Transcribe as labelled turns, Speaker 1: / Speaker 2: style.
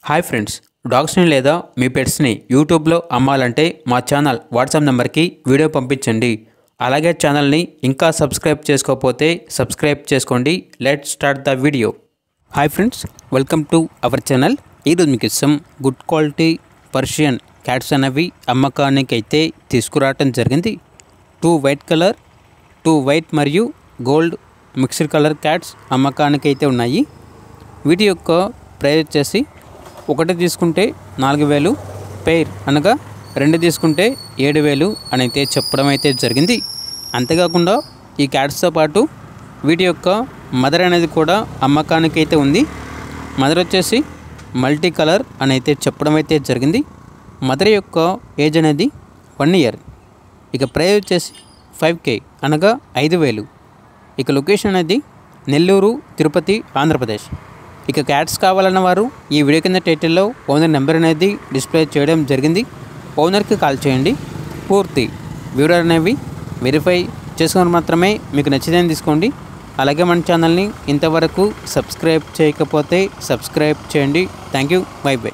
Speaker 1: Hi friends, డాగ్స్ని లేదా మీ పెట్స్ని యూట్యూబ్లో అమ్మాలంటే మా ఛానల్ వాట్సాప్ నెంబర్కి వీడియో పంపించండి. అలాగే ఛానల్ని ఇంకా సబ్స్క్రైబ్ చేసుకోకపోతే సబ్స్క్రైబ్ చేసుకోండి. Let's start the video. Hi friends, welcome to our channel. ఈరోజు మీకు ఇష్టం గుడ్ క్వాలిటీ పర్షియన్ క్యాట్స్ అనేవి అమ్మకానికి అయితే తీసుకురావటం జరిగింది. 2 వైట్ కలర్, 2 వైట్ మరియు గోల్డ్ మిక్స్డ్ కలర్ క్యాట్స్ అమ్మకానికి అయితే ఉన్నాయి. వీటి యొక్క ప్రైస్ వచ్చేసి ఒకటి తీసుకుంటే 4,000, పెయిర్ అనగా 2 తీసుకుంటే 7,000 అని అయితే చెప్పడం అయితే జరిగింది. అంతేకాకుండా ఈ క్యాట్స్తో పాటు వీటి యొక్క మదర్ అనేది కూడా అమ్మకానికి అయితే ఉంది. మదర్ వచ్చేసి మల్టీ కలర్ అని అయితే చెప్పడం అయితే జరిగింది. మదర్ యొక్క ఏజ్ అనేది 1 ఇయర్. ఇక ప్రైస్ వచ్చేసి 5K అనగా 5,000. ఇక లొకేషన్ అనేది నెల్లూరు, తిరుపతి, ఆంధ్రప్రదేశ్. ఇక క్యాట్స్ కావాలన్న వారు ఈ వీడియో కింద టైటిల్లో ఓనర్ నెంబర్ అనేది డిస్ప్లే చేయడం జరిగింది. ఓనర్కి కాల్ చేయండి. పూర్తి వీడియో అనేవి వెరిఫై చేసుకుని మాత్రమే మీకు నచ్చితేనే తీసుకోండి. అలాగే మన ఛానల్ని ఇంతవరకు సబ్స్క్రైబ్ చేయకపోతే సబ్స్క్రైబ్ చేయండి. Thank you. By by.